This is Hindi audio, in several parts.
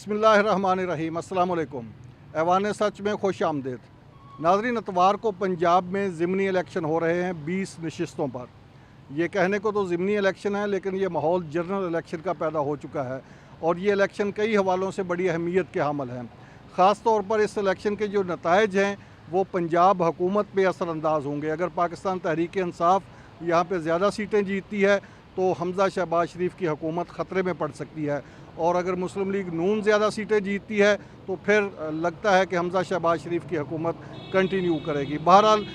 बिस्मिल्लाहिर्रहमानिर्रहीम, अस्सलाम वालेकुम। ऐवान सच में खुश आमदीद। नाज़रीन, इतवार को पंजाब में ज़िमनी इलेक्शन हो रहे हैं 20 नशिस्तों पर। ये कहने को तो ज़िमनी इलेक्शन है, लेकिन ये माहौल जनरल इलेक्शन का पैदा हो चुका है और ये इलेक्शन कई हवालों से बड़ी अहमियत के हामिल हैं। ख़ास तौर पर इस इलेक्शन के जो नताइज हैं वो पंजाब हुकूमत पे असरअंदाज होंगे। अगर पाकिस्तान तहरीक इंसाफ यहाँ पे ज़्यादा सीटें जीतती है तो हमज़ा शहबाज शरीफ की हुकूमत ख़तरे में पड़ सकती है, और अगर मुस्लिम लीग नून ज़्यादा सीटें जीतती है तो फिर लगता है कि हमज़ा शहबाज शरीफ की हुकूमत कंटिन्यू करेगी। बहरहाल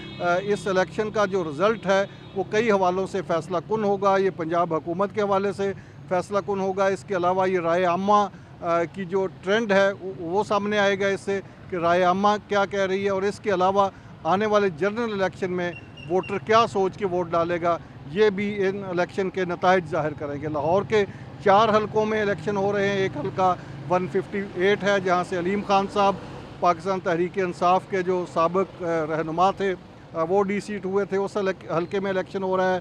इस इलेक्शन का जो रिज़ल्ट है वो कई हवालों से फ़ैसला कुन होगा। ये पंजाब हुकूमत के हवाले से फ़ैसला कुन होगा। इसके अलावा ये राय आमा की जो ट्रेंड है वो सामने आएगा इससे कि राय आमा क्या कह रही है, और इसके अलावा आने वाले जनरल इलेक्शन में वोटर क्या सोच के वोट डालेगा, ये भी इन इलेक्शन के नताइज ज़ाहिर करेंगे। लाहौर के 4 हलकों में इलेक्शन हो रहे हैं। एक हल्का 158 है जहाँ से अलीम खान साहब पाकिस्तान तहरीक इंसाफ के जो साबिक रहनुमा थे वो डी-सीट हुए थे, उस हल्के में इलेक्शन हो रहा है।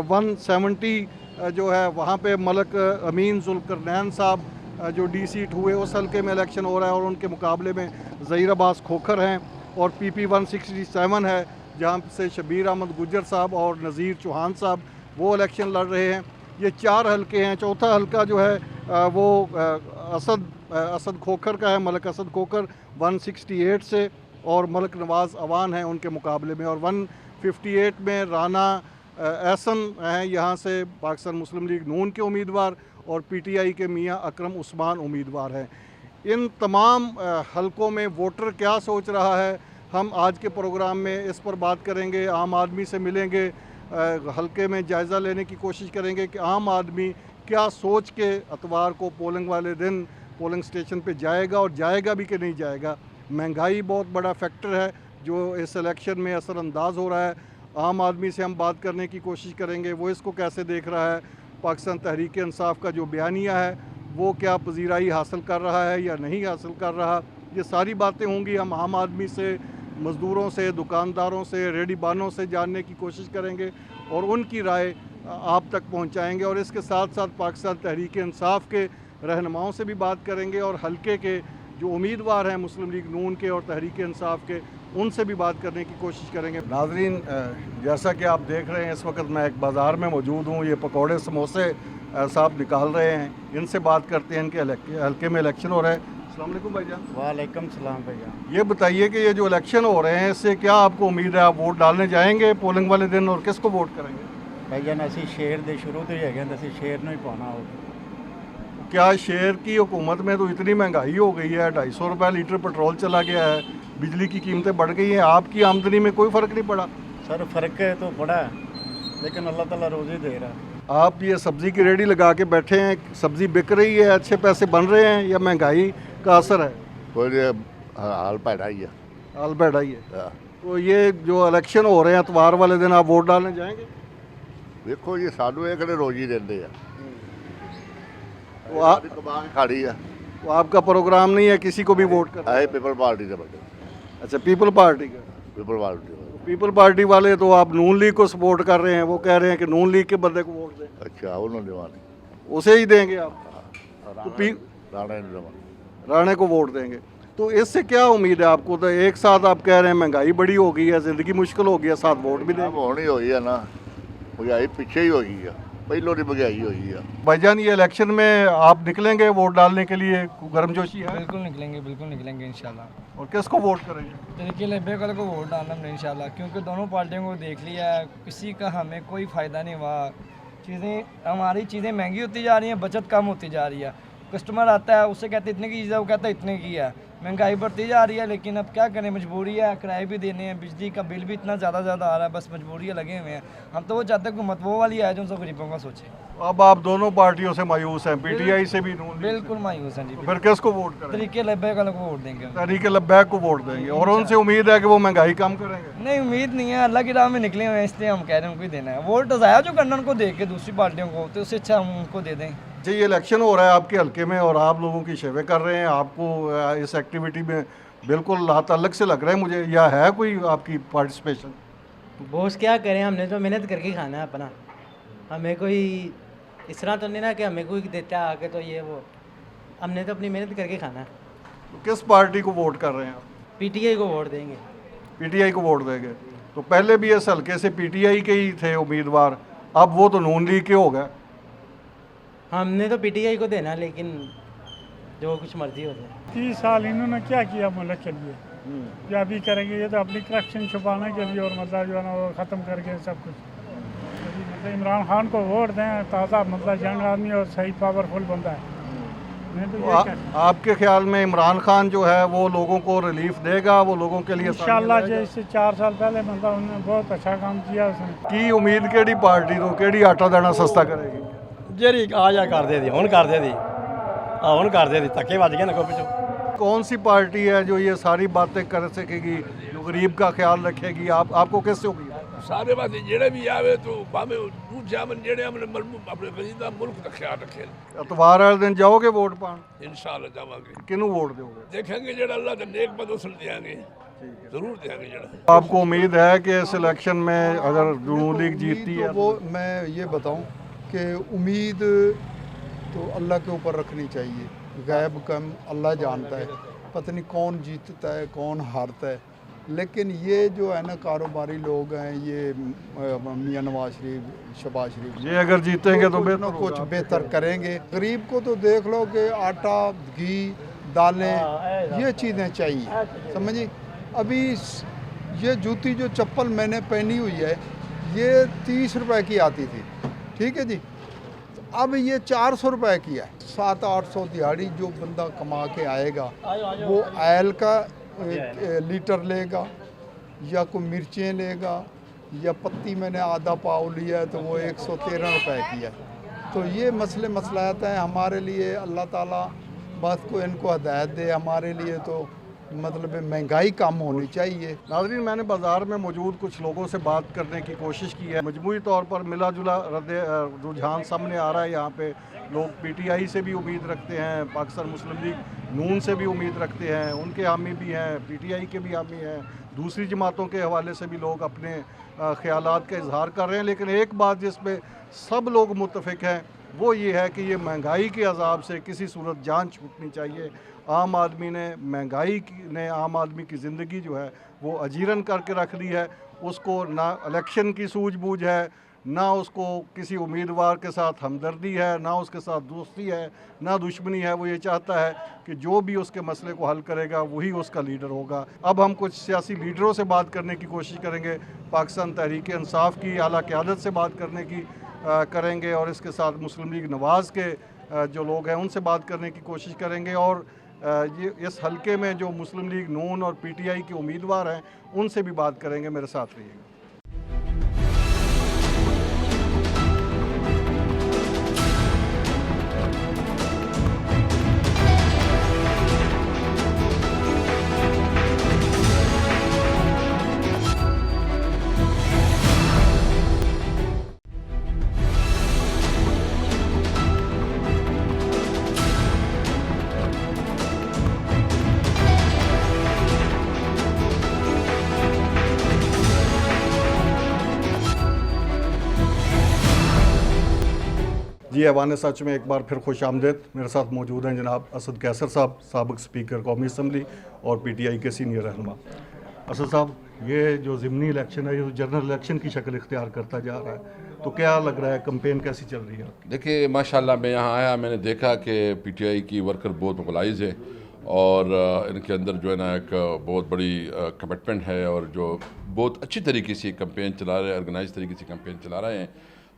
170 जो है वहाँ पे मलक अमीन जुल्करनैन साहब जो डी-सीट हुए उस हल्के में इलेक्शन हो रहा है, और उनके मुकाबले में ज़हीर अब्बास खोखर हैं। और PP 167 है जहाँ से शबीर अहमद गुज्जर साहब और नज़ीर चौहान साहब वो इलेक्शन लड़ रहे हैं। ये 4 हल्के हैं। चौथा हल्का जो है वो असद खोखर का है, मलक असद खोखर 168 से, और मलक नवाज़ अवान हैं उनके मुकाबले में। और 158 में राना एहसन हैं यहाँ से पाकिस्तान मुस्लिम लीग नून के उम्मीदवार, और PTI के मियाँ अकरम उस्मान उम्मीदवार हैं। इन तमाम हलकों में वोटर क्या सोच रहा है, हम आज के प्रोग्राम में इस पर बात करेंगे। आम आदमी से मिलेंगे, हलके में जायज़ा लेने की कोशिश करेंगे कि आम आदमी क्या सोच के इतवार को पोलिंग वाले दिन पोलिंग स्टेशन पे जाएगा, और जाएगा भी कि नहीं जाएगा। महंगाई बहुत बड़ा फैक्टर है जो इस इलेक्शन में असरअंदाज हो रहा है। आम आदमी से हम बात करने की कोशिश करेंगे, वो इसको कैसे देख रहा है। पाकिस्तान तहरीक इंसाफ का जो बयानिया है वो क्या पजीराई हासिल कर रहा है या नहीं हासिल कर रहा, ये सारी बातें होंगी। हम आम आदमी से, मज़दूरों से, दुकानदारों से, रेडी बानों से जानने की कोशिश करेंगे और उनकी राय आप तक पहुंचाएंगे। और इसके साथ साथ पाकिस्तान तहरीक इंसाफ के रहनुमाओं से भी बात करेंगे, और हलके के जो उम्मीदवार हैं मुस्लिम लीग नून के और तहरीक इंसाफ के, उनसे भी बात करने की कोशिश करेंगे। नाज़रीन, जैसा कि आप देख रहे हैं इस वक्त मैं एक बाज़ार में मौजूद हूँ। ये पकौड़े समोसे साहब निकाल रहे हैं, इनसे बात करते हैं। इनके हलके में इलेक्शन हो रहा है। अस्सलाम वालेकुम भाईजान। वालेकुम सलाम भाईजान। ये बताइए कि ये जो इलेक्शन हो रहे हैं इससे क्या आपको उम्मीद है, आप वोट डालने जाएंगे पोलिंग वाले दिन, और किसको वोट करेंगे? भाईजान असी शेर दे शुरू तो ही है, असी शेर नहीं पाना हो। क्या शेर की हुकूमत में तो इतनी महंगाई हो गई है, 250 रुपये लीटर पेट्रोल चला गया है, बिजली की कीमतें बढ़ गई हैं, आपकी आमदनी में कोई फ़र्क नहीं पड़ा? सर फ़र्क है तो पड़ा है, लेकिन अल्लाह ताला रोज़ी दे रहा है। आप ये सब्ज़ी की रेडी लगा के बैठे हैं, सब्ज़ी बिक रही है, अच्छे पैसे बन रहे हैं, या महंगाई का असर है? हाल पैड़ा ही है। हाल पैड़ा ही है। तो ये जो इलेक्शन हो रहे हैं इतवार वाले दिन, आप वोट डालने जाएंगे? देखो जी, सानू ये किहड़े रोज़ी देंदे आ। खाड़ी है। तो आपका प्रोग्राम नहीं है किसी को भी वोट करना? आए पीपल पार्टी से बंदे। अच्छा, पीपल पार्टी का। People party. पीपल पार्टी वाले तो आप नून लीग को सपोर्ट कर रहे हैं, वो कह रहे हैं कि नून लीग के बंदे को वोट दें। अच्छा, उन्होंने देवानी उसे ही देंगे आप? तो राणे को वोट देंगे। तो इससे क्या उम्मीद है आपको? तो एक साथ आप कह रहे हैं महंगाई बड़ी हो गई है, ज़िंदगी मुश्किल हो गई है, साथ वोट भी देंगे। होनी हुई है ना, महंगाई पीछे ही हो गई है, पहलों की महंगाई हुई है। भाईजान, ये इलेक्शन में आप निकलेंगे वोट डालने के लिए? गर्मजोशी है? बिल्कुल निकलेंगे इंशाल्लाह। और किसको वोट करेंगे? तरीके लब्बे कल को वोट डालना हमने इंशाल्लाह, क्योंकि दोनों पार्टियों को देख लिया है, किसी का हमें कोई फ़ायदा नहीं हुआ। हमारी चीज़ें महंगी होती जा रही हैं, बचत कम होती जा रही है। कस्टमर आता है, उससे कहते इतने की चीज़ है, वो कहता है इतने की है। महंगाई बढ़ती जा रही है, लेकिन अब क्या करें, मजबूरी है, किराए भी देने हैं, बिजली का बिल भी इतना ज़्यादा आ रहा है, बस मजबूरियाँ लगे हुए हैं। हम तो वो चाहते हैं हुकूमत वो वाली है जो सब गरीबों का सोचे। अब आप दोनों पार्टियों से मायूस हैं, PTI से भी नून लीग से। बिल्कुल मायूस हैं जी। तो फिर किसको वोट करेंगे? तरीके लब्बे कल को वोट देंगे। तहरीक लब्बैक को वोट देंगे, और उनसे उम्मीद है कि वो महंगाई कम करेंगे? नहीं, उम्मीद नहीं है, अल्लाह की राह में निकले हुए हैं, इसलिए हम कह रहे हैं उनको ही देना है वोट। ज़ाया जो करना उनको दे के दूसरी पार्टियों को, तो उससे अच्छा हम उनको दे दें। जी, ये इलेक्शन हो रहा है आपके हल्के में और आप लोगों की सेवा कर रहे हैं, आपको इस एक्टिविटी में बिल्कुल अलग से लग रहा है मुझे, या है कोई आपकी पार्टिसिपेशन? बॉस क्या करें, हमने तो मेहनत करके खाना है अपना। हमें कोई इस तरह तो नहीं ना कि हमें कोई देता है आके तो ये वो। हमने तो अपनी मेहनत करके खाना है। तो किस पार्टी को वोट कर रहे हैं आप? पीटीआई को वोट देंगे। पीटीआई को वोट देंगे। तो पहले भी इस हल्के से पीटीआई के ही थे उम्मीदवार, अब वो तो नून लीग के हो गए। हमने तो पीटीआई को देना, लेकिन जो कुछ मर्जी हो जाए। 30 साल इन्होंने क्या किया मुल्क के लिए, जो अभी करेंगे ये तो अपनी करप्शन छुपाने के लिए और मतलब जो है ना वो ख़त्म करके सब कुछ। मतलब इमरान खान को वोट दें, ताज़ा मतलब यंग आदमी और सही पावरफुल बंदा है। नहीं तो ये क्या आपके ख्याल में इमरान खान जो है वो लोगों को रिलीफ देगा, वो लोगों के लिए इंशाल्लाह जैसे 4 साल पहले मतलब उन्होंने बहुत अच्छा काम किया उसने। की उम्मीद केड़ी पार्टी तो केड़ी आटा दाना सस्ता करेगी? ਜਿਹੜੀ ਆ ਜਾ ਕਰਦੇ ਦੀ ਹੁਣ ਕਰਦੇ ਦੀ ਹੁਣ ਕਰਦੇ ਦੀ ਧੱਕੇ ਵੱਜ ਗਏ ਨਾ ਕੋਈ ਪਿੱਛੋਂ। कौन सी पार्टी है जो ये सारी बातें कर सकेगी, जो गरीब का ख्याल रखेगी? आपको कैसे होगी? सारे पासे जेड़े भी आवे तो भावे दूसरे अमन जेड़े अमन अपने गरीब का मुल्क का ख्याल रखे। इतवार वाले दिन जाओगे वोट पान? इंशाल्लाह जावांगे। किनू वोट दोगे? देखेंगे जेड़ा अल्लाह के नेक बंदे उसे देंगे, जरूर देंगे जेड़ा। आपको उम्मीद है कि इस इलेक्शन में अगर नून लीग जीतती है? वो मैं ये बताऊं कि उम्मीद तो अल्लाह के ऊपर रखनी चाहिए। गैब कम अल्लाह जानता है, पता नहीं कौन जीतता है कौन हारता है। लेकिन ये जो है ना कारोबारी लोग हैं, ये मियां नवाज शरीफ, शहबाज शरीफ, ये अगर जीतेंगे तो कुछ न कुछ बेहतर करेंगे। गरीब को तो देख लो कि आटा, घी, दालें ये चीज़ें चाहिए, समझिए। अभी ये जूती जो चप्पल मैंने पहनी हुई है ये 30 रुपए की आती थी, ठीक है जी, अब ये 400 रुपए की है। 700-800 दिहाड़ी जो बंदा कमा के आएगा वो आयल का लीटर लेगा या कोई मिर्चें लेगा या पत्ती मैंने आधा पाव लिया है तो वो 113 रुपए की है। तो ये मसलाहत हैं हमारे लिए। अल्लाह ताला बस को इनको हदायत दे हमारे लिए, तो मतलब महंगाई कम होनी चाहिए। नाज़रीन, मैंने बाज़ार में मौजूद कुछ लोगों से बात करने की कोशिश की है। मजमूई तौर पर मिला जुला रुझान सामने आ रहा है। यहाँ पे लोग पीटीआई से भी उम्मीद रखते हैं, पाकिस्तान मुस्लिम लीग नून से भी उम्मीद रखते हैं, उनके हामी भी हैं, पीटीआई के भी हामी हैं, दूसरी जमातों के हवाले से भी लोग अपने ख्यालात का इजहार कर रहे हैं। लेकिन एक बात जिस पे सब लोग मुत्तफिक हैं वो ये है कि ये महंगाई के अजाब से किसी सूरत जान छूटनी चाहिए। आम आदमी ने ने आम आदमी की ज़िंदगी जो है वो अजीरन करके रख दी है। उसको ना इलेक्शन की सूझबूझ है, ना उसको किसी उम्मीदवार के साथ हमदर्दी है, ना उसके साथ दोस्ती है, ना दुश्मनी है। वो ये चाहता है कि जो भी उसके मसले को हल करेगा वही उसका लीडर होगा। अब हम कुछ सियासी लीडरों से बात करने की कोशिश करेंगे, पाकिस्तान तहरीक इंसाफ की आला क़यादत से बात करने की करेंगे और इसके साथ मुस्लिम लीग नवाज़ के जो लोग हैं उनसे बात करने की कोशिश करेंगे और ये इस हलके में जो मुस्लिम लीग नून और पीटीआई के उम्मीदवार हैं उनसे भी बात करेंगे। मेरे साथ रहिएगा। जी, ऐवान सच में एक बार फिर खुश आमदेद। मेरे साथ मौजूद हैं जनाब असद कैसर साहब, साबिक स्पीकर कौमी असम्बली और पीटीआई के सीनियर रहनुमा। असद साहब, ये जो ज़िमनी इलेक्शन है ये तो जनरल इलेक्शन की शक्ल इख्तियार करता जा रहा है, तो क्या लग रहा है कैंपेन कैसी चल रही है? देखिए माशाल्लाह, मैं यहाँ आया, मैंने देखा कि पीटीआई की वर्कर बहुत मोबिलाइज है और इनके अंदर जो है ना एक बहुत बड़ी कमिटमेंट है और जो बहुत अच्छी तरीके से कैंपेन चला रहे हैं, ऑर्गेनाइज तरीके से कैंपेन चला रहे हैं।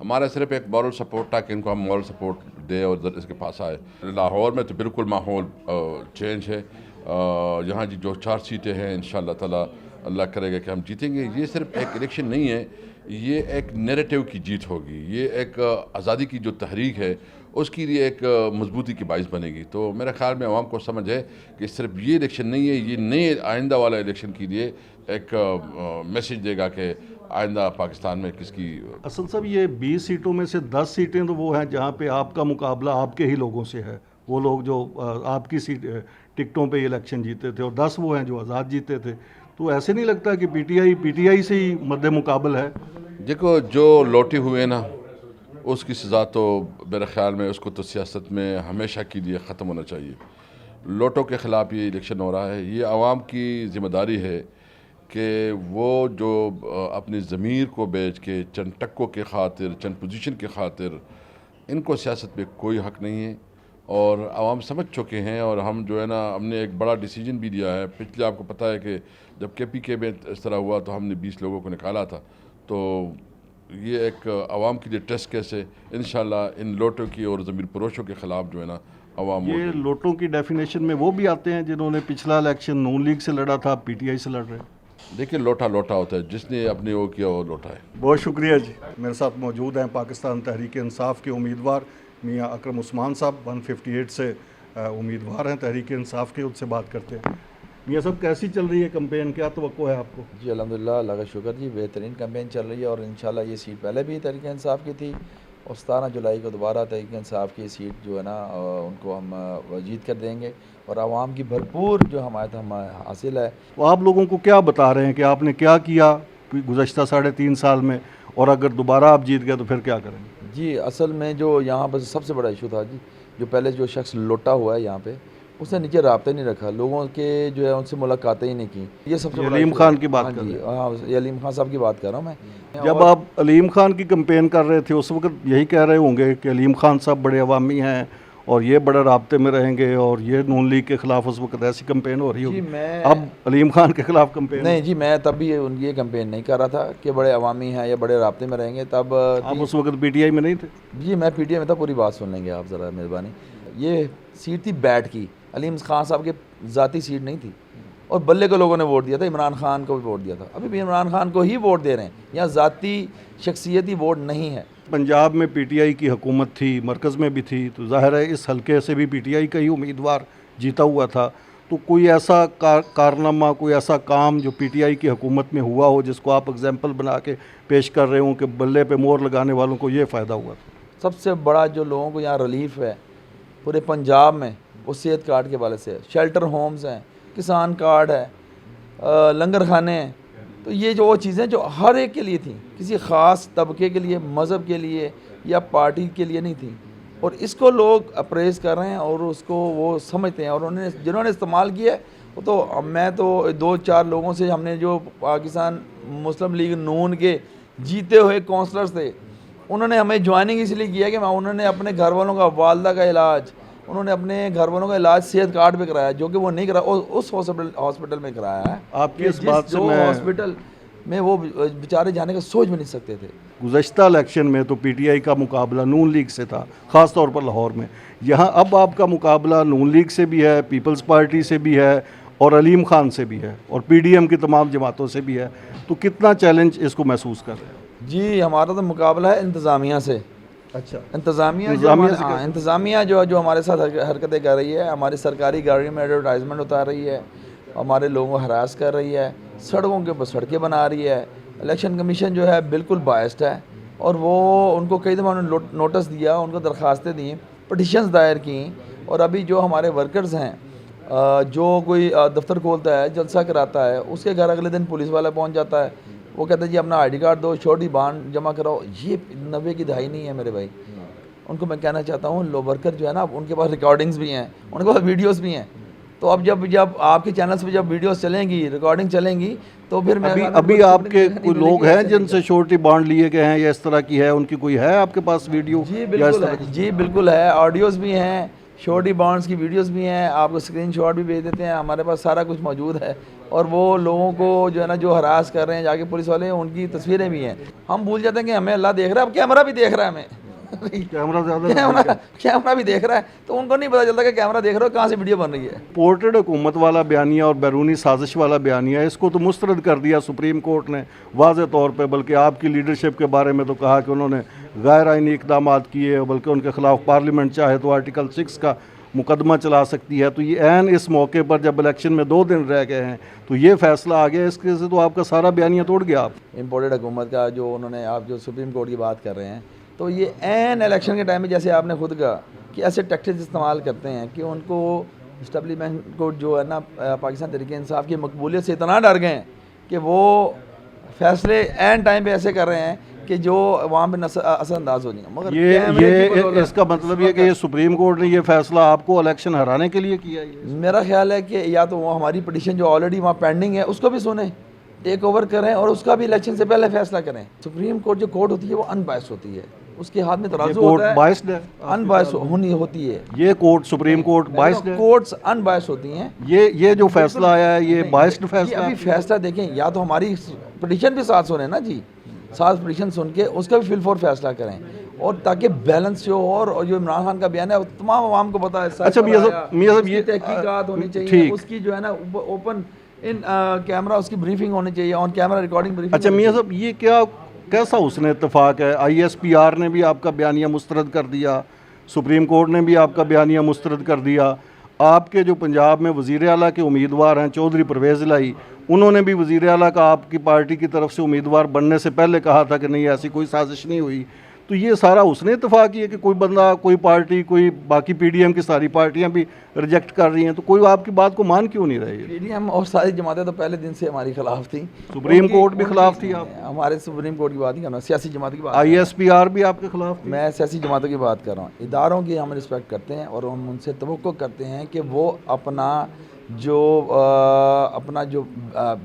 हमारा सिर्फ एक मॉरल सपोर्ट था कि इनको हम मॉरल सपोर्ट दें और इसके पास आए। लाहौर में तो बिल्कुल माहौल चेंज है। यहाँ जो 4 सीटें हैं इंशाअल्लाह ताला अल्लाह करेगा कि हम जीतेंगे। ये सिर्फ एक इलेक्शन नहीं है, ये एक नैरेटिव की जीत होगी। ये एक आज़ादी की जो तहरीक है उसके लिए एक मजबूती की बाइस बनेगी। तो मेरे ख्याल में आवाम को समझ है कि सिर्फ ये इलेक्शन नहीं है, ये नए आइंदा वाला इलेक्शन के लिए एक मैसेज देगा कि आइंदा पाकिस्तान में किसकी। असल साहब, ये 20 सीटों में से 10 सीटें तो वो हैं जहाँ पे आपका मुकाबला आपके ही लोगों से है, वो लोग जो आपकी सीट टिकटों पे इलेक्शन जीते थे, और 10 वो हैं जो आज़ाद जीते थे। तो ऐसे नहीं लगता कि पीटीआई से ही मद्दे मुकाबल है? देखो, जो लौटे हुए ना उसकी सज़ा तो मेरे ख़्याल में उसको तो सियासत में हमेशा के लिए ख़त्म होना चाहिए। लोटों के ख़िलाफ़ ये इलेक्शन हो रहा है, ये आवाम की ज़िम्मेदारी है कि वो जो अपनी ज़मीर को बेच के चंद टक्कों के ख़ातिर, चंद पोजीशन के ख़ातिर, इनको सियासत में कोई हक़ नहीं है और आवाम समझ चुके हैं। और हम जो है ना, हमने एक बड़ा डिसीजन भी लिया है। पिछले आपको पता है कि जब KPK में इस तरह हुआ तो हमने 20 लोगों को निकाला था। तो ये एक आवाम के लिए टेस्ट केस है। इंशाल्लाह इन लोटों की और ज़मीर फरोशों के ख़िलाफ़ जो है ना आवाम। ये लोटों की डेफिनेशन में वो भी आते हैं जिन्होंने पिछला इलेक्शन नून लीग से लड़ा था, PTI से लड़ रहे हैं। देखिए, लोटा लोटा होता है, जिसने अपने वो किया वो लोटा है। बहुत शुक्रिया जी। मेरे साथ मौजूद हैं पाकिस्तान तहरीक इंसाफ के उम्मीदवार मियाँ अकरम उस्मान साहब, 158 से उम्मीदवार हैं तहरीक इंसाफ के। उनसे बात करते हैं। मियाँ साहब, कैसी चल रही है कैंपेन, क्या तवक्को है आपको? जी अल्हम्दुलिल्लाह, अल्लाह का शुक्र जी, बेहतरीन कैंपेन चल रही है और इंशाल्लाह ये सीट पहले भी तहरीक इंसाफ की थी और 17 जुलाई को दोबारा तहरीक इंसाफ की सीट जो है ना उनको हम जीत कर देंगे और आवाम की भरपूर जो हमायत हम हासिल है। तो आप लोगों को क्या बता रहे हैं कि आपने क्या किया गुज़श्ता 3.5 साल में, और अगर दोबारा आप जीत गए तो फिर क्या करेंगे? जी असल में जो यहाँ पर सबसे बड़ा इशू था जी, जो पहले जो शख्स लोटा हुआ है यहाँ पे, उसने नीचे राब्ता नहीं रखा, लोगों के जो है उनसे मुलाकातें ही नहीं की। ये सबसे बड़ा अलीम खान की बात कर रहे हैं? हाँ, अलीम खान साहब की बात कर रहा हूँ मैं। जब आप अलीम खान की कैंपेन कर रहे थे उस वक्त यही कह रहे होंगे कि अलीम खान साहब बड़े अवामी हैं और ये बड़े राब्ते में रहेंगे और ये नून लीग के खिलाफ उस वक्त ऐसी कैंपेन हो रही होगी। अब अलीम खान के खिलाफ कैंपेन नहीं जी, मैं तब भी उनकी ये कैंपेन नहीं कर रहा था कि बड़े अवामी हैं या बड़े राब्ते में रहेंगे। तब आप उस वक्त PTI में नहीं थे? जी मैं PTI में था। पूरी बात सुन लेंगे आप ज़रा, मेहरबानी। ये सीट थी बैठ की, अलीम खान साहब की ज़ाती सीट नहीं थी और बल्ले को लोगों ने वोट दिया था, इमरान खान को भी वोट दिया था, अभी भी इमरान खान को ही वोट दे रहे हैं। यहाँ ज़ाती शख्सियती वोट नहीं है। पंजाब में PTI की हुकूमत थी, मरकज़ में भी थी, तो ज़ाहिर है इस हलके से भी PTI का ही उम्मीदवार जीता हुआ था। तो कोई ऐसा कारनामा, कोई ऐसा काम जो PTI की हुकूमत में हुआ हो जिसको आप एग्जाम्पल बना के पेश कर रहे हो कि बल्ले पे मोहर लगाने वालों को ये फ़ायदा हुआ था? सबसे बड़ा जो लोगों को यहाँ रिलीफ है पूरे पंजाब में, वो सेहत कार्ड के वाले से, शेल्टर होम्स हैं, किसान कार्ड है, लंगर खाने हैं। तो ये जो वो चीज़ें जो हर एक के लिए थी, किसी ख़ास तबके के लिए, मज़हब के लिए या पार्टी के लिए नहीं थी, और इसको लोग अप्रेज़ कर रहे हैं और उसको वो समझते हैं। और उन्होंने जिन्होंने इस्तेमाल किया है वो तो, मैं तो 2-4 लोगों से, हमने जो पाकिस्तान मुस्लिम लीग नून के जीते हुए काउंसलर्स थे, उन्होंने हमें ज्वाइनिंग इसलिए किया कि उन्होंने अपने घर वालों का, वालदा का इलाज, उन्होंने अपने घर वालों का इलाज सेहत कार्ड पे कराया, जो कि वो नहीं करा, उस हॉस्पिटल में कराया है। आपकी इस बात से मैं, हॉस्पिटल में वो बेचारे जाने का सोच भी नहीं सकते थे। गुज़श्ता इलेक्शन में तो PTI का मुकाबला नून लीग से था, ख़ास तौर पर लाहौर में। यहाँ अब आपका मुकाबला नून लीग से भी है, पीपल्स पार्टी से भी है और अलीम खान से भी है और PDM की तमाम जमातों से भी है। तो कितना चैलेंज इसको महसूस कर रहे हैं? जी हमारा तो मुकाबला है इंतज़ामिया से। अच्छा, इंतज़ामिया जो हमारे साथ हरकतें कर रही है, हमारी सरकारी गाड़ियों में एडवर्टाइजमेंट उतार रही है, हमारे लोगों को हरास कर रही है, सड़कों के ऊपर सड़कें बना रही है। इलेक्शन कमीशन जो है बिल्कुल बायस्ड है और वो, उनको कई दफ़ा उन्होंने नोटिस दिया, उनको दरख्वास्तें दी, पटिशन्स दायर की। और अभी जो हमारे वर्कर्स हैं, जो कोई दफ्तर खोलता है, जलसा कराता है, उसके घर अगले दिन पुलिस वाला पहुंच जाता है, वो कहते हैं जी अपना ID कार्ड दो, छोटी बांड जमा कराओ। ये 90 की दहाई नहीं है मेरे भाई। उनको मैं कहना चाहता हूँ, लो वर्कर जो है ना, उनके पास रिकॉर्डिंग्स भी हैं, उनके पास वीडियोस भी हैं। तो अब जब आपके चैनल्स पे जब वीडियोस चलेंगी, रिकॉर्डिंग चलेंगी, तो फिर अभी आपके कोई लोग हैं जिनसे श्योरिटी बॉन्ड लिए गए हैं या इस तरह की है, उनकी कोई है आपके पास वीडियो? जी बिल्कुल है, जी बिल्कुल है, ऑडियोज़ भी हैं, श्योरिटी बॉन्ड्स की वीडियोस भी हैं, आपको स्क्रीनशॉट भी भेज देते हैं, हमारे पास सारा कुछ मौजूद है। और वो लोगों को जो है ना, जो हरास कर रहे हैं जाके पुलिस वाले, उनकी तस्वीरें भी हैं। हम भूल जाते हैं कि हमें अल्लाह देख रहा है, अब कैमरा भी देख रहा है हमें। कैमरा भी देख रहा है, तो उनको नहीं पता चलता कि कैमरा देख रहा हो, कहाँ से वीडियो बन रही है। पोर्टेड हुकूमत वाला बयानिया और बैरूनी साजिश वाला बयानिया, इसको तो मुस्तरद कर दिया सुप्रीम कोर्ट ने वाज़े तौर पे। बल्कि आपकी लीडरशिप के बारे में तो कहा कि उन्होंने गैर आइनी इक़दाम किए, बल्कि उनके ख़िलाफ़ पार्लियामेंट चाहे तो आर्टिकल 6 का मुकदमा चला सकती है। तो ये ऐन इस मौके पर जब इलेक्शन में 2 दिन रह गए हैं तो ये फैसला आ गया, इसके से तो आपका सारा बयानिया तोड़ गया। आप इम्पोर्टेड हुकूमत का जो उन्होंने, आप जो सुप्रीम कोर्ट की बात कर रहे हैं, तो ये ऐन इलेक्शन के टाइम में, जैसे आपने खुद कहा कि ऐसे टैक्टिक्स इस्तेमाल करते हैं कि उनको इस्टेब्लिशमेंट को जो है ना, पाकिस्तान तहरीक इंसाफ की मकबूलियत से इतना डर गए हैं कि वो फैसले ऐन टाइम पे ऐसे कर रहे हैं कि जो वहाँ पे असरअंदाज हो जाएंगे। मगर ये इसका मतलब ये कि ये सुप्रीम कोर्ट ने ये फैसला आपको इलेक्शन हराने के लिए किया है? मेरा ख्याल है कि या तो वो हमारी पिटीशन जो ऑलरेडी वहाँ पेंडिंग है उसको भी सुने, टेक ओवर करें और उसका भी इलेक्शन से पहले फैसला करें। सुप्रीम कोर्ट जो कोर्ट होती है वो अनबायस्ड होती है, उसके हाथ में तराजू होता है, बायस्ड है, अनबायस्ड होनी होती है। ये कोर्ट सुप्रीम कोर्ट बायस्ड है, कोर्ट्स अनबायस्ड होती हैं। ये जो फैसला आया है ये बायस्ड फैसला अभी फैसला देखें, या तो हमारी पिटीशन भी साथ सुने ना जी, साथ पिटीशन सुन के उसका भी फिल फॉर फैसला करें, और ताकि बैलेंस हो। और जो इमरान खान का बयान है तमाम आवाम को पता है। अच्छा मियां साहब ये तहकीकात होनी चाहिए, उसकी जो है ना ओपन इन कैमरा उसकी ब्रीफिंग होनी चाहिए, ऑन कैमरा रिकॉर्डिंग ब्रीफिंग। अच्छा मियां साहब ये कैसा उसने इत्तेफाक है? ISPR ने भी आपका बयानिया मुस्तरद कर दिया, सुप्रीम कोर्ट ने भी आपका बयानिया मुस्तरद कर दिया, आपके जो पंजाब में वज़ीर आला के उम्मीदवार हैं चौधरी परवेज़ इलाही, उन्होंने भी वज़ीर आला का आपकी पार्टी की तरफ से उम्मीदवार बनने से पहले कहा था कि नहीं ऐसी कोई साजिश नहीं हुई। तो ये सारा उसने इत्तेफाक किया कि कोई बंदा, कोई पार्टी, कोई बाकी PDM की सारी पार्टियां भी रिजेक्ट कर रही हैं, तो कोई आपकी बात को मान क्यों नहीं रही? PDM और सारी जमातें तो पहले दिन से हमारी खिलाफ थी, सुप्रीम कोर्ट भी खिलाफ थी। आप हमारे सुप्रीम कोर्ट की बात नहीं कर रहा, सियासी जमात की बात, ISPR भी आपके खिलाफ थी। मैं सियासी जमातों की बात कर रहा हूँ। इदारों की हम रिस्पेक्ट करते हैं और हम उनसे तवक्को करते हैं कि वो अपना जो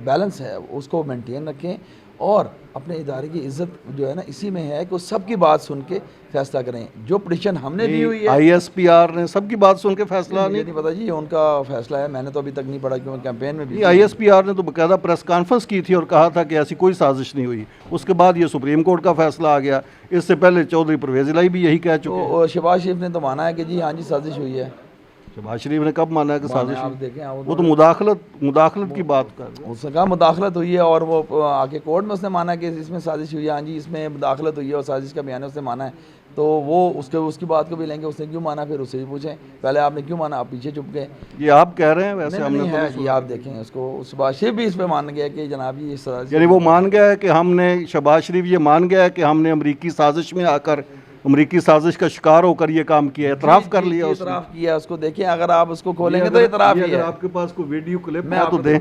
बैलेंस है उसको मेंटेन रखें, और अपने इदारे की इज्जत जो है ना इसी में है कि वो सबकी बात सुन के फैसला करें। जो पिटीशन हमने दी हुई है, ISPR ने सबकी बात सुन के फैसला नहीं पता जी, ये उनका फैसला है, मैंने तो अभी तक नहीं पढ़ा क्योंकि कैंपेन में भी। ISPR ने तो बाकायदा प्रेस कॉन्फ्रेंस की थी और कहा था कि ऐसी कोई साजिश नहीं हुई। उसके बाद ये सुप्रीम कोर्ट का फैसला आ गया, इससे पहले चौधरी परवेज़ इलाही भी यही कह चुके हैं। शहबाज शरीफ ने तो माना है कि जी हाँ जी साजिश हुई है। शहबाज शरीफ ने कब माना है कि साजिश? आप देखें, वो तो मुदाखलत की बात कर रहे हैं। उसने कहा मुदाखलत हुई है, और वो आके कोर्ट में उसने माना कि इसमें साजिश हुई है, हाँ जी इसमें मुदाखलत हुई है और साजिश का बयान उसने माना है। तो वो उसकी बात को भी लेंगे, उसने क्यों माना, फिर उससे भी पूछें पहले आपने क्यों माना, आप पीछे चुप गए। ये आप कह रहे हैं, वैसे नहीं, हमने नहीं है ये आप देखें उसको। शहबाज शरीफ भी इस पर मान गया कि जनाब ये यानी वो मान गया है कि हमने, शहबाज शरीफ ये मान गया है कि हमने अमरीकी साजिश में आकर, अमरीकी साजिश का शिकार होकर ये काम किया, इतराफ़ कर लिया, इतराफ़ किया उसको। देखिए अगर आप उसको खोलेंगे तो इतराफ़ ही है। आपके पास कोई वीडियो क्लिप है तो दें,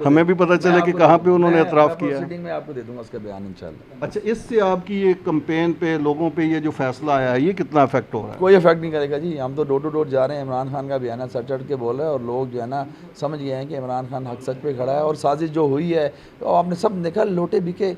हमें भी पता चले कि कहाँ पे उन्होंने इतराफ़ किया। सीटिंग में आपको दे दूंगा उसका बयान इंशाल्लाह। अच्छा, इससे आपकी ये कैंपेन पे, लोगों पे ये जो फैसला आया है ये कितना इफेक्ट हो रहा है? कोई इफेक्ट नहीं करेगा जी, हम तो डोर टू डोर जा रहे हैं। इमरान खान का बयान है, सच चढ़ के बोल रहे हैं, और लोग जो है ना समझ गए हैं कि इमरान खान हक सच पे खड़ा है। और साजिश जो हुई है तो आपने सब देखा, लोटे बिके,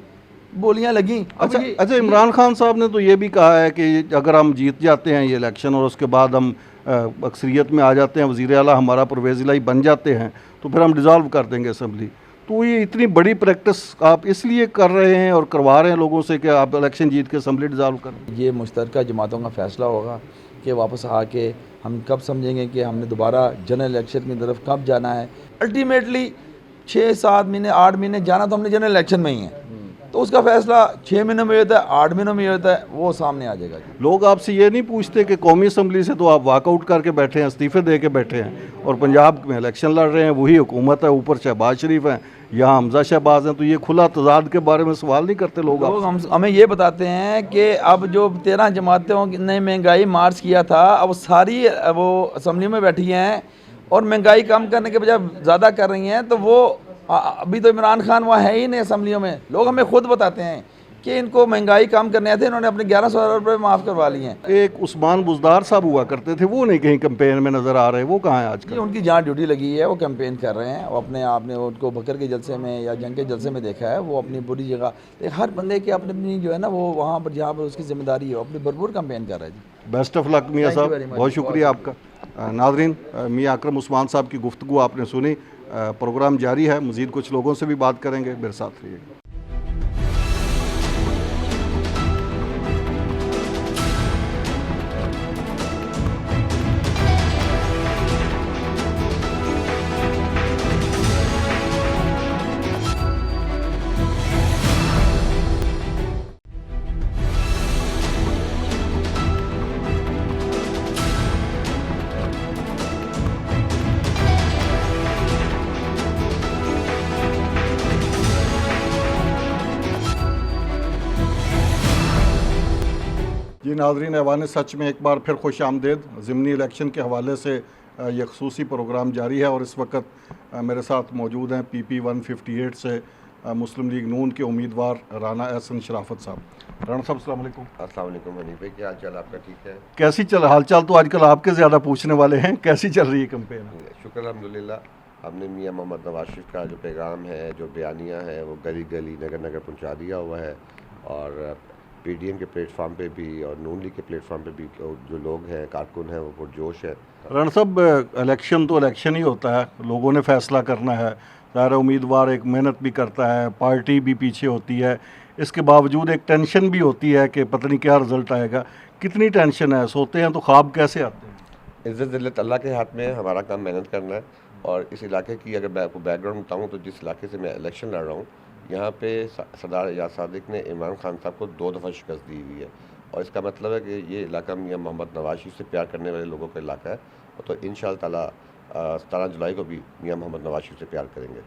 बोलियां लगी। अच्छा, इमरान खान साहब ने तो ये भी कहा है कि अगर हम जीत जाते हैं ये इलेक्शन और उसके बाद हम अक्सरियत में आ जाते हैं, वज़ीर आला हमारा परवेज़ इलाही बन जाते हैं, तो फिर हम डिज़ॉल्व कर देंगे असम्बली। तो ये इतनी बड़ी प्रैक्टिस आप इसलिए कर रहे हैं और करवा रहे हैं लोगों से कि आप इलेक्शन जीत के असम्बली डिज़ॉल्व करें? ये मुश्तरका जमातों का फैसला होगा कि वापस आके हम कब समझेंगे कि हमने दोबारा जनरल इलेक्शन की तरफ कब जाना है। अल्टीमेटली 6-7 महीने 8 महीने जाना तो हमने जनरल इलेक्शन में ही है, तो उसका फैसला 6 महीनों में होता है, 8 महीनों में होता है, वो सामने आ जाएगा। लोग आपसे ये नहीं पूछते कि कौमी असम्बली से तो आप वॉकआउट करके बैठे हैं, इस्तीफे दे के बैठे हैं, और पंजाब में इलेक्शन लड़ रहे हैं, वही हुकूमत है, ऊपर शहबाज शरीफ हैं, यहाँ हमजा शहबाज हैं, तो ये खुला तजाद के बारे में सवाल नहीं करते लोग हमें ये बताते हैं कि अब जो 13 जमातों ने महंगाई मार्च किया था, अब सारी वो असम्बली में बैठी हैं और महंगाई कम करने के बजाय ज़्यादा कर रही हैं। तो वो अभी तो इमरान खान वहाँ है ही नहीं असम्बलियों में। लोग हमें खुद बताते हैं कि इनको महंगाई कम करने थे, इन्होंने अपने 1100 रुपये माफ़ करवा लिए हैं। एक उस्मान बुज़दार साहब हुआ करते थे, वो नहीं कहीं कैंपेन में नज़र आ रहे, वो कहाँ है आजकल? उनकी जहाँ ड्यूटी लगी है वो कैंपेन कर रहे हैं। वो अपने आपने उनको बकर के जलसे में या जंग के जलसे में देखा है, वो अपनी बुरी जगह, हर बंदे की अपनी जो है ना वो वहाँ पर जहाँ पर उसकी जिम्मेदारी है, अपनी भरपूर कैंपेन कर रहे हैं जी। बेस्ट ऑफ लक मियाँ साहब, बहुत शुक्रिया आपका। नाज़रीन, मियाँ अकरम उस्मान साहब की गुफ्तगू आपने सुनी। प्रोग्राम जारी है, मज़ीद कुछ लोगों से भी बात करेंगे, मेरे साथ रहिएगा। जी नाज़रीन, ऐवान सच में एक बार फिर खुश आमदेद। ज़िमनी इलेक्शन के हवाले से ये खसूसी प्रोग्राम जारी है और इस वक्त मेरे साथ मौजूद हैं PP 158 से मुस्लिम लीग नून के उम्मीदवार राना एहसन शराफत साहब। राना साहब अस्सलाम वालेकुम। अस्सलाम वालेकुम हनीफ भाई, क्या हाल चाल आपका? ठीक है। कैसी चल हालचाल तो आजकल आपके ज़्यादा पूछने वाले हैं, कैसी चल रही है कैंपेन? शुक्र अल्हम्दुलिल्लाह। हमने मियां मोहम्मद नवाज शरीफ का जो पैगाम है, जो बयानिया है, वो गली गली नगर नगर पहुंचा दिया हुआ है। और पीडीएम के प्लेटफार्म पे भी और नून लीग के प्लेटफार्म पे भी जो लोग हैं, कारकुन हैं, वो पुरजोश है। राना साहब, इलेक्शन तो इलेक्शन ही होता है, लोगों ने फैसला करना है। ज़ाहिर उम्मीदवार एक मेहनत भी करता है, पार्टी भी पीछे होती है, इसके बावजूद एक टेंशन भी होती है कि पता नहीं क्या रिज़ल्ट आएगा। कितनी टेंशन है? सोते हैं तो ख्वाब कैसे आते हैं? इज़्ज़त ज़िल्लत अल्लाह के हाथ में है, हमारा काम मेहनत करना है। और इस इलाके की अगर मैं आपको बैकग्राउंड बताऊँ तो जिस इलाके से मैं इलेक्शन लड़ रहा हूँ, यहाँ पे सरदार एजाज सादिक ने इमरान खान साहब को 2 दफ़ा शिकस्त दी हुई है। और इसका मतलब है कि ये इलाका मियां मोहम्मद नवाज शरीफ से प्यार करने वाले लोगों का इलाका है। तो इंशाअल्लाह ताला 17 जुलाई को भी मियां मोहम्मद नवाज शरीफ से प्यार करेंगे।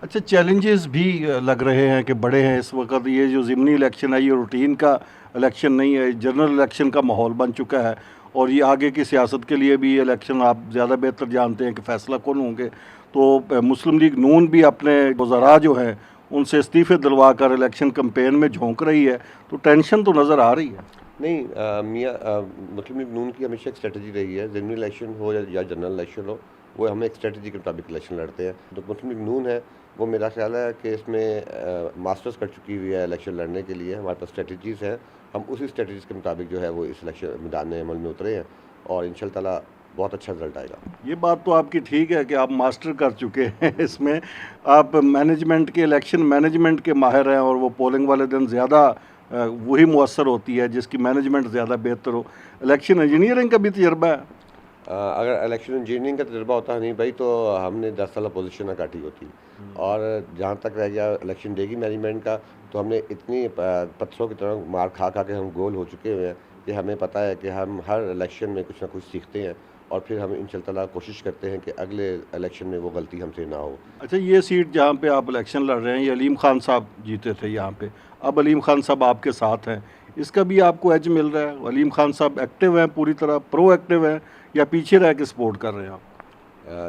अच्छा, चैलेंजेस भी लग रहे हैं कि बड़े हैं इस वक्त। ये जो ज़िमनी इलेक्शन है, ये रूटीन का इलेक्शन नहीं है, जनरल इलेक्शन का माहौल बन चुका है। और ये आगे की सियासत के लिए भी ये इलेक्शन आप ज़्यादा बेहतर जानते हैं कि फ़ैसला कौन होंगे। तो मुस्लिम लीग नून भी अपने वज़रा जो हैं उनसे इस्तीफ़े दिलवा कर इलेक्शन कैंपेन में झोंक रही है, तो टेंशन तो नज़र आ रही है। नहीं, मुस्लिम लीग नून की हमेशा एक स्ट्रेटजी रही है, ज़िमनी इलेक्शन हो या जनरल इलेक्शन हो, वो हम एक स्ट्रेटजी के मुताबिक इलेक्शन लड़ते हैं। तो मुस्लिम लीग नून है, वो मेरा ख्याल है कि इसमें मास्टर्स कर चुकी हुई है इलेक्शन लड़ने के लिए। हमारे पास स्ट्रेटजीज़ हैं, हम उसी स्ट्रेटजीज़ के मुताबिक जो है वो इस इलेक्शन मैदान अमल में उतरे हैं और इंशाअल्लाह ताला बहुत अच्छा रिजल्ट आएगा। ये बात तो आपकी ठीक है कि आप मास्टर कर चुके हैं इसमें, आप मैनेजमेंट के इलेक्शन मैनेजमेंट के माहिर हैं और वो पोलिंग वाले दिन ज़्यादा वही मुअस्सर होती है जिसकी मैनेजमेंट ज़्यादा बेहतर हो। इलेक्शन इंजीनियरिंग का भी तजर्बा है? अगर इलेक्शन इंजीनियरिंग का तजर्बा होता नहीं भाई तो हमने 10 साल पोजीशन ना काटी होती। और जहाँ तक रह गया इलेक्शन डे की मैनेजमेंट का, तो हमने इतनी पत्थरों की तरह मार खा खा के हम गोल हो चुके हुए हैं कि हमें पता है कि हम हर इलेक्शन में कुछ ना कुछ सीखते हैं और फिर हम इंशाअल्लाह ताला कोशिश करते हैं कि अगले इलेक्शन में वो गलती हमसे ना हो। अच्छा, ये सीट जहाँ पे आप इलेक्शन लड़ रहे हैं, ये अलीम खान साहब जीते थे यहाँ पे, अब अलीम खान साहब आपके साथ हैं, इसका भी आपको एज मिल रहा है? अलीम खान साहब एक्टिव हैं, पूरी तरह प्रोएक्टिव हैं, या पीछे रह के सपोर्ट कर रहे हैं आप?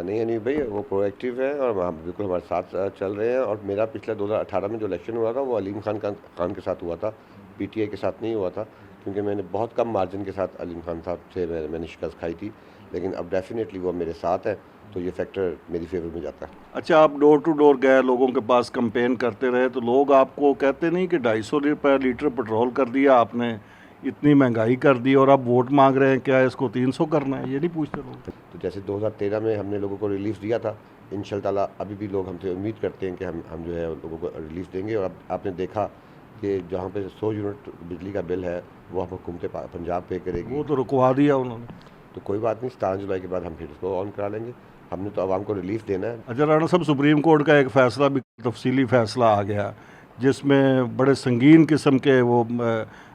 नहीं भाई, वो प्रोएक्टिव है और हम बिल्कुल हमारे साथ चल रहे हैं। और मेरा पिछला 2018 में जो इलेक्शन हुआ था वो अलीम खान के साथ हुआ था, पीटीआई के साथ नहीं हुआ था, क्योंकि मैंने बहुत कम मार्जिन के साथ अलीम खान साहब से मैंने शिकस्त खाई थी। लेकिन अब डेफिनेटली वो मेरे साथ है, तो ये फैक्टर मेरी फेवर में जाता है। अच्छा, आप डोर टू डोर गए, लोगों के पास कैंपेन करते रहे, तो लोग आपको कहते नहीं कि 250 रुपये लीटर पेट्रोल कर दिया आपने, इतनी महंगाई कर दी और अब वोट मांग रहे हैं, क्या इसको 300 करना है? ये नहीं पूछते लोग? तो जैसे 2013 में हमने लोगों को रिलीफ दिया था, इंशाअल्लाह ताला अभी भी लोग हमसे उम्मीद करते हैं कि हम जो है लोगों को रिलीफ देंगे। और अब आपने देखा कि जहाँ पे 100 यूनिट बिजली का बिल है वो हम हुकूमत पंजाब पे करेगी। वो तो रुकवा दिया उन्होंने। तो कोई बात नहीं, 17 जुलाई के बाद हम फिर उसको ऑन करा लेंगे। हमने तो आवाम को रिलीफ देना है। अच्छा राणा साहब, सुप्रीम कोर्ट का एक फ़ैसला भी तफसीली फ़ैसला आ गया जिसमें बड़े संगीन किस्म के वो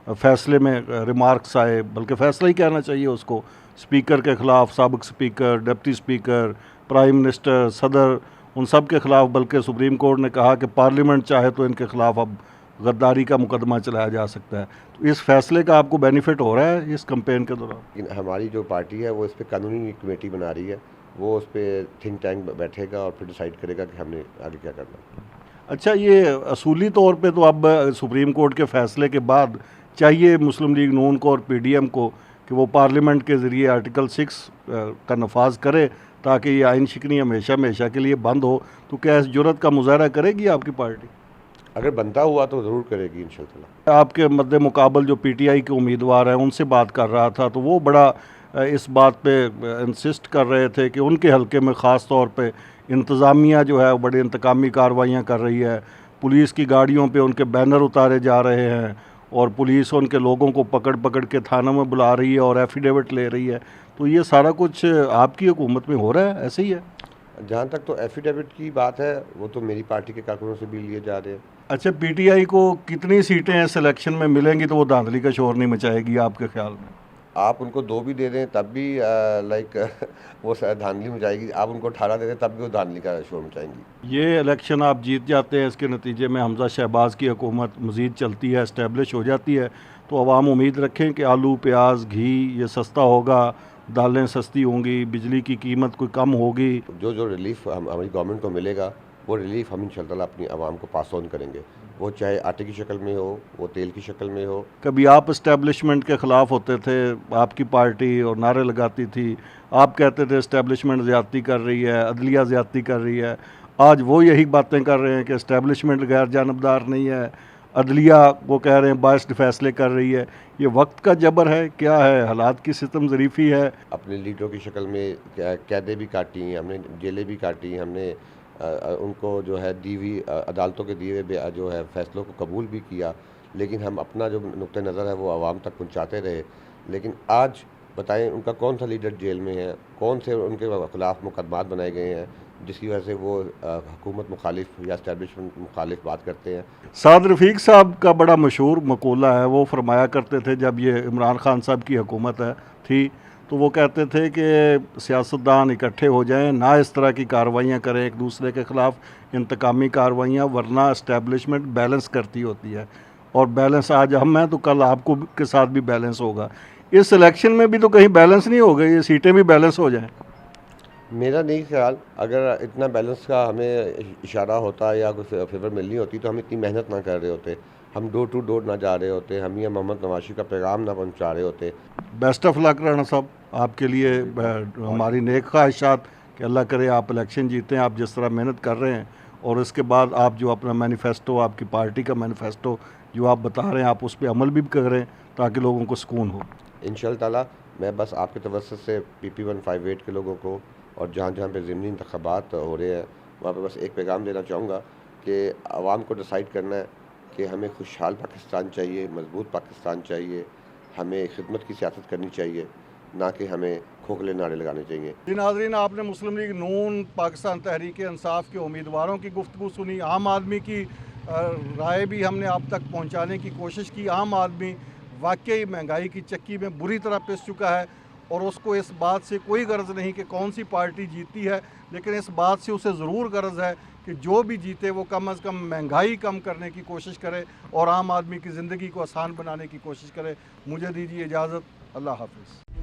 फ़ैसले में रिमार्क्स आए, बल्कि फ़ैसला ही कहना चाहिए उसको, स्पीकर के ख़िलाफ़, साबिक़ speaker, deputy speaker, prime minister, सदर, उन सब के ख़िलाफ़। बल्कि सुप्रीम कोर्ट ने कहा कि पार्लियामेंट चाहे तो इनके ख़िलाफ़ अब गद्दारी का मुकदमा चलाया जा सकता है। तो इस फैसले का आपको बेनिफिट हो रहा है इस कैंपेन के दौरान? हमारी जो पार्टी है वो इस पर कानूनी कमेटी बना रही है, वो उस पर थिंक टैंक बैठेगा और फिर डिसाइड करेगा कि हमने आगे क्या करना है। अच्छा, ये असूली तौर पे तो अब सुप्रीम कोर्ट के फ़ैसले के बाद चाहिए मुस्लिम लीग नून को और पीडीएम को कि वो पार्लियामेंट के ज़रिए आर्टिकल 6 का नफाज करे ताकि ये आइन शिकनी हमेशा हमेशा के लिए बंद हो। तो क्या इस जुर्रत का मुजाहरा करेगी आपकी पार्टी? अगर बनता हुआ तो ज़रूर करेगी इंशाअल्लाह। आपके मद्दे मुकाबल जो पीटीआई के उम्मीदवार हैं उनसे बात कर रहा था, तो वो बड़ा इस बात पे इंसिस्ट कर रहे थे कि उनके हलके में ख़ास तौर पे इंतज़ामिया जो है वो बड़ी इंतकामी कार्रवाइयाँ कर रही है, पुलिस की गाड़ियों पे उनके बैनर उतारे जा रहे हैं और पुलिस उनके लोगों को पकड़ पकड़ के थानों में बुला रही है और एफिडेविट ले रही है। तो ये सारा कुछ आपकी हुकूमत में हो रहा है, ऐसे ही है? जहाँ तक तो एफिडेविट की बात है वो तो मेरी पार्टी के कारकुनों से भी लिए जा रहे हैं। अच्छा, पीटीआई को कितनी सीटें इस इलेक्शन में मिलेंगी तो वो धांधली का शोर नहीं मचाएगी आपके ख्याल में? आप उनको 2 भी दे दें तब भी वो धांधली मचाएगी। आप उनको 18 दे दें तब भी वो धांधली का शोर मचाएंगी। ये इलेक्शन आप जीत जाते हैं, इसके नतीजे में हमजा शहबाज की हुकूमत मज़ीद चलती है, इस्टेब्लिश हो जाती है, तो अवाम उम्मीद रखें कि आलू, प्याज, घी ये सस्ता होगा, दालें सस्ती होंगी, बिजली की कीमत कोई कम होगी। जो रिलीफ हमारी गवर्नमेंट को मिलेगा वो रिलीफ हम इंशाल्लाह अपनी आवाम को पास ऑन करेंगे, वो चाहे आटे की शक्ल में हो, वो तेल की शक्ल में हो। कभी आप इस्टेब्लिशमेंट के ख़िलाफ़ होते थे, आपकी पार्टी, और नारे लगाती थी, आप कहते थे इस्टेब्लिशमेंट ज़्यादती कर रही है, अदलिया ज़्यादती कर रही है। आज वो यही बातें कर रहे हैं कि इस्टेब्लिशमेंट गैर जानबदार नहीं है, अदलिया वो कह रहे हैं बाइस्ड फैसले कर रही है। ये वक्त का जबर है, क्या है, हालात की सितम ज़रीफ़ी है? अपने लीडरों की शक्ल में कैदें भी काटी, हमने जेलें भी काटी, हमने उनको जो है दी हुई अदालतों के दिए हुए जो है फ़ैसलों को कबूल भी किया, लेकिन हम अपना जो नुक्ते नज़र है वो आवाम तक पहुँचाते रहे। लेकिन आज बताएं उनका कौन सा लीडर जेल में है, कौन से उनके ख़िलाफ़ मुकदमात बनाए गए हैं जिसकी वजह से वो हुकूमत मुखालिफ या इस्टेब्लिशमेंट मुखालिफ बात करते हैं। साद रफ़ीक साहब का बड़ा मशहूर मक़ूला है, वो फरमाया करते थे जब ये इमरान खान साहब की हुकूमत थी, तो वो कहते थे कि सियासतदान इकट्ठे हो जाएं, ना इस तरह की कार्रवाइयाँ करें एक दूसरे के ख़िलाफ़ इंतकामी कार्रवाइयाँ, वरना इस्टेब्लिशमेंट बैलेंस करती होती है, और बैलेंस आज हम हैं तो कल आपको के साथ भी बैलेंस होगा। इस इलेक्शन में भी तो कहीं बैलेंस नहीं होगा, ये सीटें भी बैलेंस हो जाएं। मेरा नहीं ख्याल, अगर इतना बैलेंस का हमें इशारा होता या कुछ फेवर मिलनी होती तो हम इतनी मेहनत ना कर रहे होते, हम डोर टू डोर ना जा रहे होते, हम ये मोहम्मद नवाशी का पैगाम ना पहुंचा रहे होते। बेस्ट ऑफ लक राणा साहब, आपके लिए हमारी नेक ख्वाहिशात कि अल्लाह करे आप इलेक्शन जीतें, आप जिस तरह मेहनत कर रहे हैं, और इसके बाद आप जो अपना मैनिफेस्टो, आपकी पार्टी का मैनिफेस्टो जो आप बता रहे हैं, आप उस पर अमल भी करें ताकि लोगों को सुकून हो। इंशाअल्लाह ताला मैं बस आपके तवज्जुह से PP 158 के लोगों को और जहाँ जहाँ पे ज़िमनी इंतख़ाबात हो रहे हैं वहाँ पे बस एक पैगाम देना चाहूँगा कि आवाम को डिसाइड करना है कि हमें खुशहाल पाकिस्तान चाहिए, मजबूत पाकिस्तान चाहिए, हमें खिदमत की सियासत करनी चाहिए, ना कि हमें खोखले नारे लगाने चाहिए। जी नाज़रीन, आपने मुस्लिम लीग नून, पाकिस्तान तहरीक इंसाफ के उम्मीदवारों की गुफ्तगू सुनी, आम आदमी की राय भी हमने आप तक पहुँचाने की कोशिश की। आम आदमी वाकई महंगाई की चक्की में बुरी तरह पिस चुका है, और उसको इस बात से कोई गर्ज नहीं कि कौन सी पार्टी जीती है, लेकिन इस बात से उसे ज़रूर गर्ज है कि जो भी जीते वो कम अज़ कम महंगाई कम करने की कोशिश करे और आम आदमी की ज़िंदगी को आसान बनाने की कोशिश करे। मुझे दीजिए इजाज़त, अल्लाह हाफ़िज़।